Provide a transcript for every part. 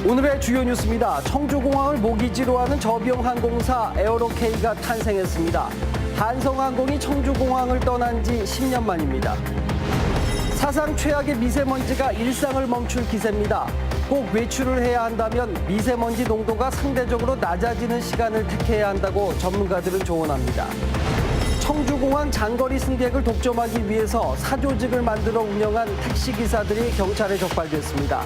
오늘의 주요 뉴스입니다. 청주공항을 모기지로 하는 저비용 항공사 에어로K가 탄생했습니다. 한성항공이 청주공항을 떠난 지 10년 만입니다. 사상 최악의 미세먼지가 일상을 멈출 기세입니다. 꼭 외출을 해야 한다면 미세먼지 농도가 상대적으로 낮아지는 시간을 택해야 한다고 전문가들은 조언합니다. 청주공항 장거리 승객을 독점하기 위해서 사조직을 만들어 운영한 택시기사들이 경찰에 적발됐습니다.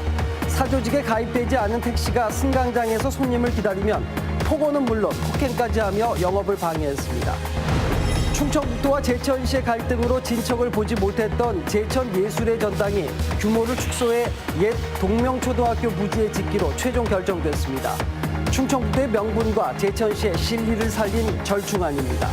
사조직에 가입되지 않은 택시가 승강장에서 손님을 기다리면 폭언은 물론 폭행까지 하며 영업을 방해했습니다. 충청북도와 제천시의 갈등으로 진척을 보지 못했던 제천예술의 전당이 규모를 축소해 옛 동명초등학교 부지에 짓기로 최종 결정됐습니다. 충청북도의 명분과 제천시의 실리를 살린 절충안입니다.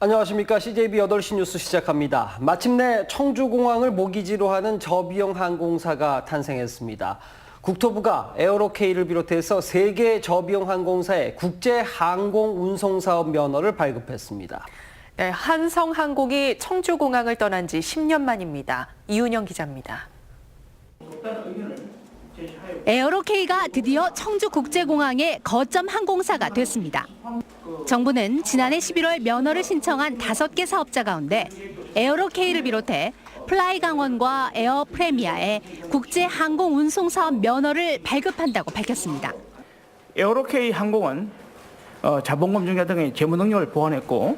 안녕하십니까. CJB 8시 뉴스 시작합니다. 마침내 청주공항을 모기지로 하는 저비용 항공사가 탄생했습니다. 국토부가 에어로K를 비롯해서 3개 저비용 항공사의 국제 항공 운송 사업 면허를 발급했습니다. 네, 한성항공이 청주공항을 떠난 지 10년 만입니다. 이윤영 기자입니다. 에어로K가 드디어 청주국제공항의 거점 항공사가 됐습니다. 정부는 지난해 11월 면허를 신청한 5개 사업자 가운데 에어로K를 비롯해 플라이강원과 에어프레미아의 국제 항공 운송 사업 면허를 발급한다고 밝혔습니다. 에어로K 항공은 자본금 증자 등의 재무 능력을 보완했고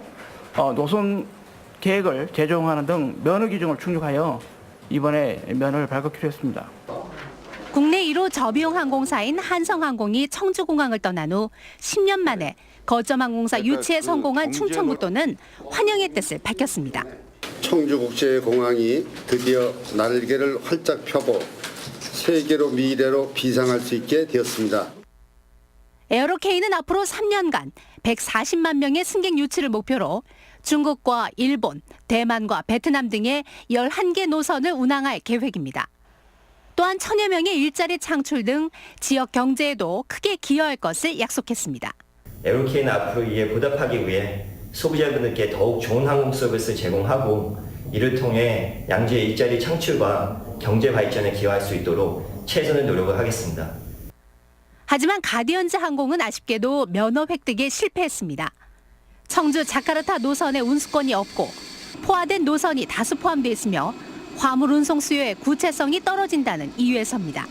노선 계획을 제정하는 등 면허 기준을 충족하여 이번에 면허를 발급키로 했습니다. 국내 1호 저비용 항공사인 한성항공이 청주공항을 떠난 후 10년 만에 거점 항공사 유치에 성공한 충청북도는 환영의 뜻을 밝혔습니다. 청주국제공항이 드디어 날개를 활짝 펴고 세계로 미래로 비상할 수 있게 되었습니다. 에어로K는 앞으로 3년간 140만 명의 승객 유치를 목표로 중국과 일본, 대만과 베트남 등의 11개 노선을 운항할 계획입니다. 또한 1000여 명의 일자리 창출 등 지역 경제에도 크게 기여할 것을 약속했습니다. 에어로K는 앞으로 이에 보답하기 위해 소비자분들께 더욱 좋은 항공 서비스를 제공하고 이를 통해 양지의 일자리 창출과 경제 발전에 기여할 수 있도록 최선의 노력을 하겠습니다. 하지만 가디언즈 항공은 아쉽게도 면허 획득에 실패했습니다. 청주 자카르타 노선에 운수권이 없고 포화된 노선이 다수 포함되어 있으며 화물 운송 수요의 구체성이 떨어진다는 이유에서입니다.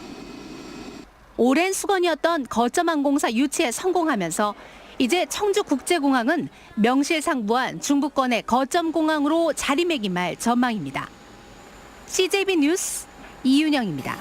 오랜 수건이었던 거점 항공사 유치에 성공하면서 이제 청주국제공항은 명실상부한 중부권의 거점 공항으로 자리매김할 전망입니다. CJB 뉴스 이윤영입니다.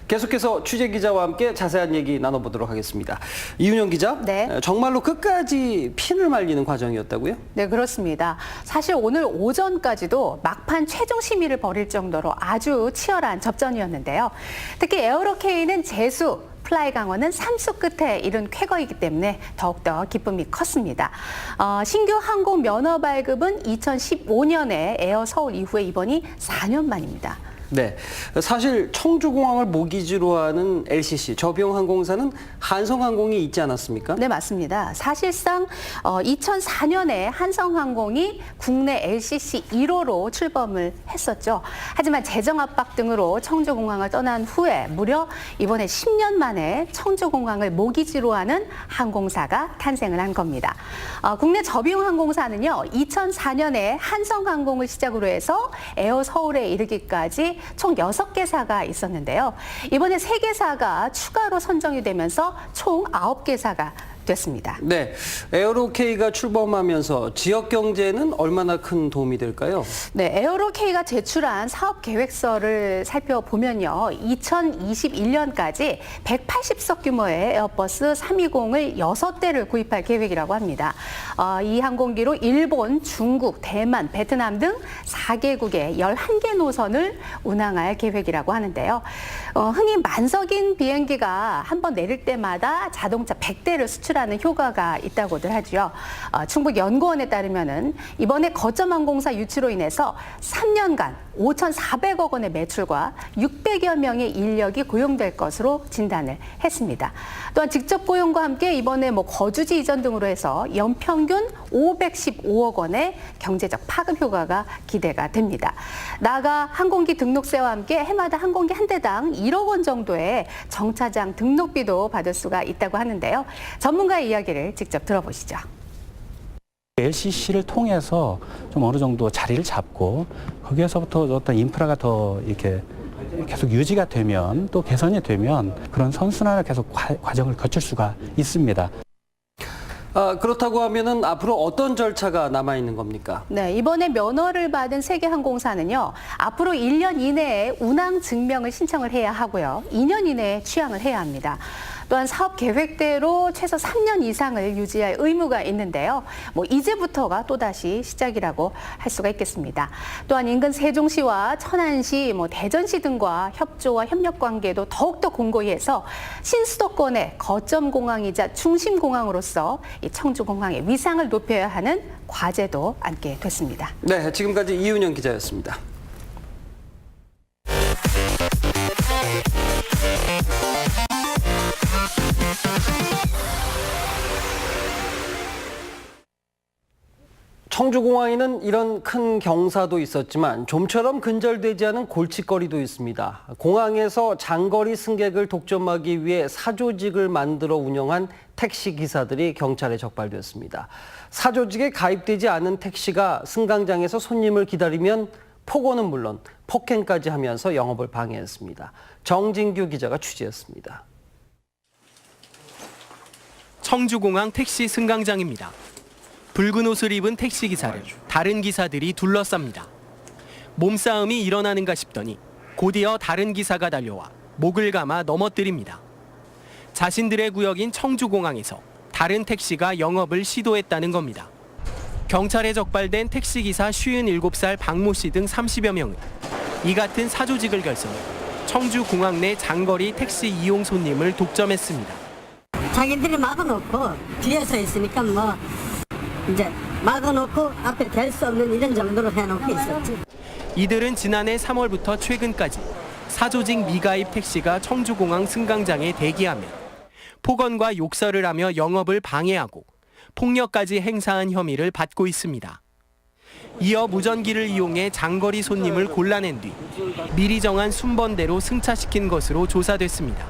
계속해서 취재기자와 함께 자세한 얘기 나눠보도록 하겠습니다. 이윤영 기자, 네. 정말로 끝까지 핀을 말리는 과정이었다고요? 네, 그렇습니다. 사실 오늘 오전까지도 막판 최종 심의를 벌일 정도로 아주 치열한 접전이었는데요. 특히 에어로K는 재수, 플라이강원은 삼수 끝에 이른 쾌거이기 때문에 더욱더 기쁨이 컸습니다. 신규 항공 면허 발급은 2015년에 에어서울 이후에 이번이 4년 만입니다. 네, 사실 청주공항을 모기지로 하는 LCC, 저비용 항공사는 한성항공이 있지 않았습니까? 네, 맞습니다. 사실상 2004년에 한성항공이 국내 LCC 1호로 출범을 했었죠. 하지만 재정 압박 등으로 청주공항을 떠난 후에 무려 이번에 10년 만에 청주공항을 모기지로 하는 항공사가 탄생을 한 겁니다. 국내 저비용 항공사는요, 2004년에 한성항공을 시작으로 해서 에어서울에 이르기까지 총 6개사가 있었는데요. 이번에 3개사가 추가로 선정이 되면서 총 9개사가 됐습니다. 네, 에어로K가 출범하면서 지역 경제는 얼마나 큰 도움이 될까요? 네, 에어로K가 제출한 사업 계획서를 살펴보면요. 2021년까지 180석 규모의 에어버스 320을 6대를 구입할 계획이라고 합니다. 이 항공기로 일본, 중국, 대만, 베트남 등 4개국의 11개 노선을 운항할 계획이라고 하는데요. 흔히 만석인 비행기가 한 번 내릴 때마다 자동차 100대를 수출하는 효과가 있다고들 하죠. 충북연구원에 따르면은 이번에 거점항공사 유치로 인해서 3년간 5,400억 원의 매출과 600여 명의 인력이 고용될 것으로 진단을 했습니다. 또한 직접 고용과 함께 이번에 거주지 이전 등으로 해서 연평균 515억 원의 경제적 파급 효과가 기대가 됩니다. 나아가 항공기 등록세와 함께 해마다 항공기 한 대당 1억 원 정도의 정차장 등록비도 받을 수가 있다고 하는데요. 전문가의 이야기를 직접 들어보시죠. LCC를 통해서 좀 어느 정도 자리를 잡고 거기에서부터 어떤 인프라가 더 이렇게 계속 유지가 되면 또 개선이 되면 그런 선순환을 계속 과정을 거칠 수가 있습니다. 그렇다고 하면은 앞으로 어떤 절차가 남아 있는 겁니까? 네, 이번에 면허를 받은 세계항공사는요, 앞으로 1년 이내에 운항 증명을 신청을 해야 하고요, 2년 이내에 취항을 해야 합니다. 또한 사업 계획대로 최소 3년 이상을 유지할 의무가 있는데요. 이제부터가 또다시 시작이라고 할 수가 있겠습니다. 또한 인근 세종시와 천안시, 대전시 등과 협조와 협력 관계도 더욱더 공고히 해서 신수도권의 거점 공항이자 중심 공항으로서 이 청주공항의 위상을 높여야 하는 과제도 안게 됐습니다. 네, 지금까지 이윤영 기자였습니다. 청주공항에는 이런 큰 경사도 있었지만 좀처럼 근절되지 않은 골칫거리도 있습니다. 공항에서 장거리 승객을 독점하기 위해 사조직을 만들어 운영한 택시기사들이 경찰에 적발되었습니다. 사조직에 가입되지 않은 택시가 승강장에서 손님을 기다리면 폭언은 물론 폭행까지 하면서 영업을 방해했습니다. 정진규 기자가 취재했습니다. 청주공항 택시 승강장입니다. 붉은 옷을 입은 택시기사를 다른 기사들이 둘러쌉니다. 몸싸움이 일어나는가 싶더니 곧이어 다른 기사가 달려와 목을 감아 넘어뜨립니다. 자신들의 구역인 청주공항에서 다른 택시가 영업을 시도했다는 겁니다. 경찰에 적발된 택시기사 57살 박모 씨 등 30여 명은 이 같은 사조직을 결성해 청주공항 내 장거리 택시 이용 손님을 독점했습니다. 자기들이 막아놓고 뒤에 서 있으니까 이제 막아놓고 앞에 댈 수 없는 이런 정도로 해놓고 있었지. 이들은 지난해 3월부터 최근까지 사조직 미가입 택시가 청주공항 승강장에 대기하며 폭언과 욕설을 하며 영업을 방해하고 폭력까지 행사한 혐의를 받고 있습니다. 이어 무전기를 이용해 장거리 손님을 골라낸 뒤 미리 정한 순번대로 승차시킨 것으로 조사됐습니다.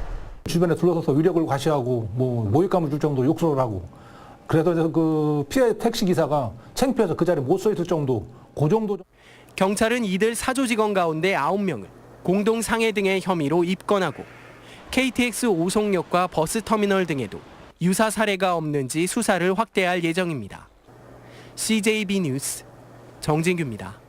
주변에 둘러서서 위력을 과시하고 모욕감을 줄 정도로 욕설을 하고 그래서 그 피해 택시 기사가 창피해서 그 자리에 못 서 있을 정도, 그 정도. 경찰은 이들 사조직원 가운데 9명을 공동 상해 등의 혐의로 입건하고 KTX 오송역과 버스터미널 등에도 유사 사례가 없는지 수사를 확대할 예정입니다. CJB 뉴스 정진규입니다.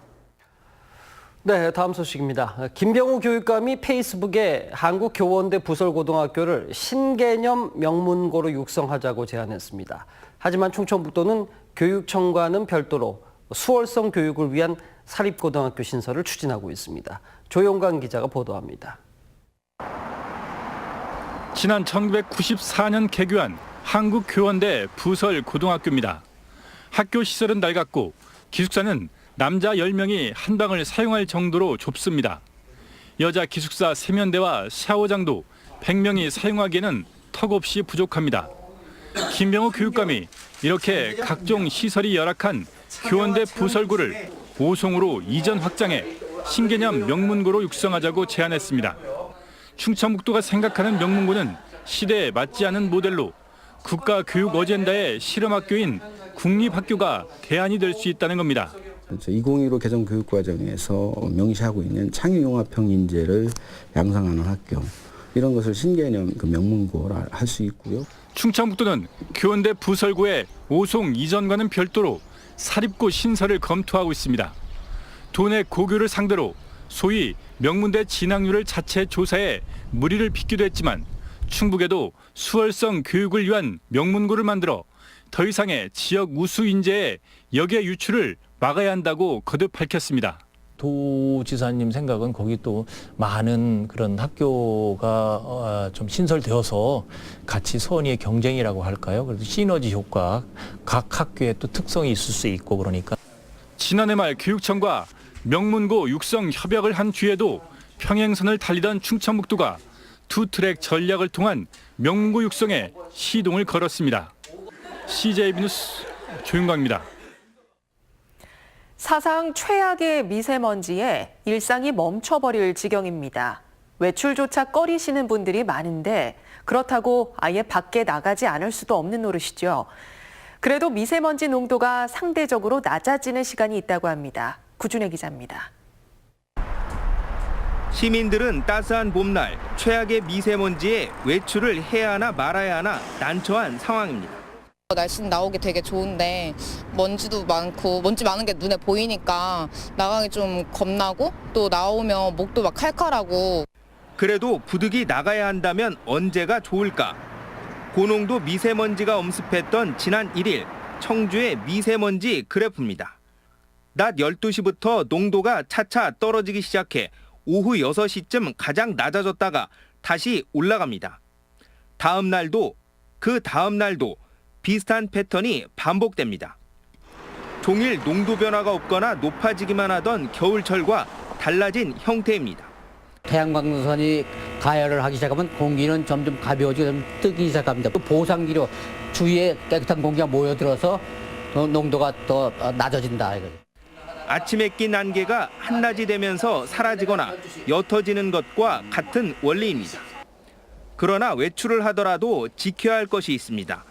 네, 다음 소식입니다. 김병우 교육감이 페이스북에 한국교원대 부설고등학교를 신개념 명문고로 육성하자고 제안했습니다. 하지만 충청북도는 교육청과는 별도로 수월성 교육을 위한 사립고등학교 신설을 추진하고 있습니다. 조용관 기자가 보도합니다. 지난 1994년 개교한 한국교원대 부설고등학교입니다. 학교 시설은 낡았고 기숙사는 남자 10명이 한 방을 사용할 정도로 좁습니다. 여자 기숙사 세면대와 샤워장도 100명이 사용하기에는 턱없이 부족합니다. 김병우 교육감이 이렇게 각종 시설이 열악한 교원대 부설고를 오송으로 이전 확장해 신개념 명문고로 육성하자고 제안했습니다. 충청북도가 생각하는 명문고는 시대에 맞지 않은 모델로 국가교육 어젠다의 실험학교인 국립학교가 대안이 될 수 있다는 겁니다. 2015 개정 교육과정에서 명시하고 있는 창의융합형 인재를 양성하는 학교, 이런 것을 신개념 명문고로 할 수 있고요. 충청북도는 교원대 부설고의 오송 이전과는 별도로 사립고 신설을 검토하고 있습니다. 도내 고교를 상대로 소위 명문대 진학률을 자체 조사해 무리를 빚기도 했지만 충북에도 수월성 교육을 위한 명문고를 만들어 더 이상의 지역 우수 인재의 역의 유출을 막아야 한다고 거듭 밝혔습니다. 도지사님 생각은 거기 또 많은 그런 학교가 좀 신설되어서 같이 선의의 경쟁이라고 할까요? 그래도 시너지 효과, 각 학교의 또 특성이 있을 수 있고 그러니까. 지난해 말 교육청과 명문고 육성 협약을 한 뒤에도 평행선을 달리던 충청북도가 투트랙 전략을 통한 명문고 육성에 시동을 걸었습니다. CJB 뉴스 조윤광입니다. 사상 최악의 미세먼지에 일상이 멈춰버릴 지경입니다. 외출조차 꺼리시는 분들이 많은데 그렇다고 아예 밖에 나가지 않을 수도 없는 노릇이죠. 그래도 미세먼지 농도가 상대적으로 낮아지는 시간이 있다고 합니다. 구준혜 기자입니다. 시민들은 따스한 봄날 최악의 미세먼지에 외출을 해야 하나 말아야 하나 난처한 상황입니다. 날씨는 나오기 되게 좋은데 먼지도 많고 먼지 많은 게 눈에 보이니까 나가기 좀 겁나고 또 나오면 목도 막 칼칼하고. 그래도 부득이 나가야 한다면 언제가 좋을까? 고농도 미세먼지가 엄습했던 지난 1일 청주의 미세먼지 그래프입니다. 낮 12시부터 농도가 차차 떨어지기 시작해 오후 6시쯤 가장 낮아졌다가 다시 올라갑니다. 다음 날도 그 다음 날도 비슷한 패턴이 반복됩니다. 종일 농도 변화가 없거나 높아지기만 하던 겨울철과 달라진 형태입니다. 태양광선이 가열을 하기 시작하면 공기는 점점 가벼워지고 뜨기 시작합니다. 보상기로 주위에 깨끗한 공기가 모여들어서 농도가 더 낮아진다. 아침에 낀 안개가 한낮이 되면서 사라지거나 옅어지는 것과 같은 원리입니다. 그러나 외출을 하더라도 지켜야 할 것이 있습니다.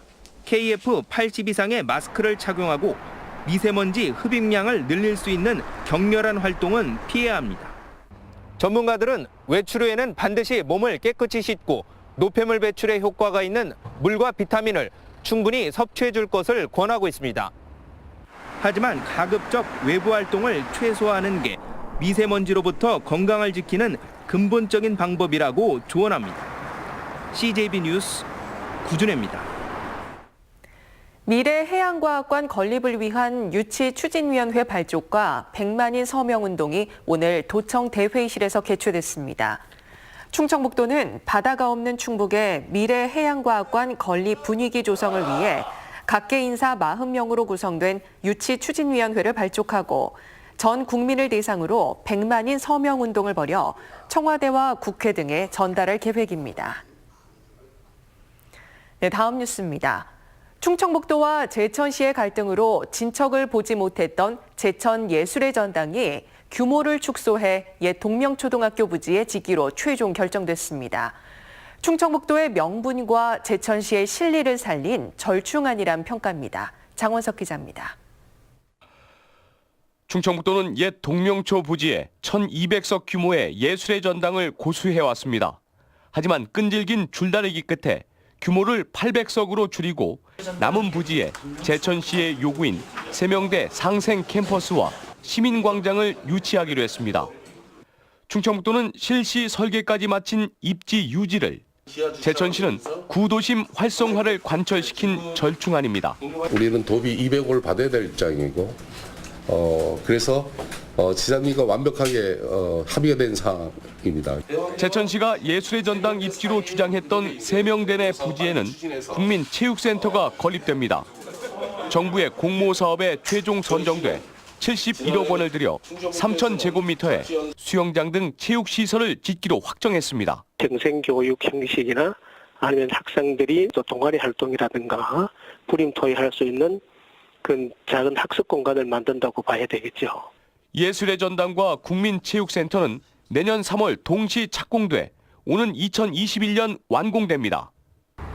KF80 이상의 마스크를 착용하고 미세먼지 흡입량을 늘릴 수 있는 격렬한 활동은 피해야 합니다. 전문가들은 외출 후에는 반드시 몸을 깨끗이 씻고 노폐물 배출에 효과가 있는 물과 비타민을 충분히 섭취해 줄 것을 권하고 있습니다. 하지만 가급적 외부 활동을 최소화하는 게 미세먼지로부터 건강을 지키는 근본적인 방법이라고 조언합니다. CJB 뉴스 구준혜입니다. 미래해양과학관 건립을 위한 유치추진위원회 발족과 100만인 서명운동이 오늘 도청 대회의실에서 개최됐습니다. 충청북도는 바다가 없는 충북의 미래해양과학관 건립 분위기 조성을 위해 각계 인사 40명으로 구성된 유치추진위원회를 발족하고 전 국민을 대상으로 100만인 서명운동을 벌여 청와대와 국회 등에 전달할 계획입니다. 네, 다음 뉴스입니다. 충청북도와 제천시의 갈등으로 진척을 보지 못했던 제천 예술의 전당이 규모를 축소해 옛 동명초등학교 부지에 짓기로 최종 결정됐습니다. 충청북도의 명분과 제천시의 실리를 살린 절충안이란 평가입니다. 장원석 기자입니다. 충청북도는 옛 동명초 부지에 1,200석 규모의 예술의 전당을 고수해왔습니다. 하지만 끈질긴 줄다리기 끝에 규모를 800석으로 줄이고 남은 부지에 제천시의 요구인 세명대 상생 캠퍼스와 시민광장을 유치하기로 했습니다. 충청북도는 실시 설계까지 마친 입지 유지를, 제천시는 구도심 활성화를 관철시킨 절충안입니다. 우리는 도비 200억을 받아야 될 입장이고 그래서 지자체가 완벽하게 합의가 된 사항입니다. 제천시가 예술의 전당 입지로 주장했던 세명대 내 부지에는 국민체육센터가 건립됩니다. 정부의 공모 사업에 최종 선정돼 71억 원을 들여 3,000제곱미터의 수영장 등 체육시설을 짓기로 확정했습니다. 정생교육 형식이나 아니면 학생들이 또 동아리 활동이라든가 부림토의할 수 있는 그 작은 학습 공간을 만든다고 봐야 되겠죠. 예술의 전당과 국민체육센터는 내년 3월 동시 착공돼 오는 2021년 완공됩니다.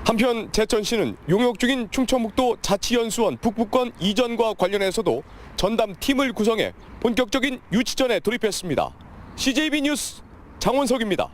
한편 제천시는 용역 중인 충청북도 자치연수원 북부권 이전과 관련해서도 전담팀을 구성해 본격적인 유치전에 돌입했습니다. CJB 뉴스 장원석입니다.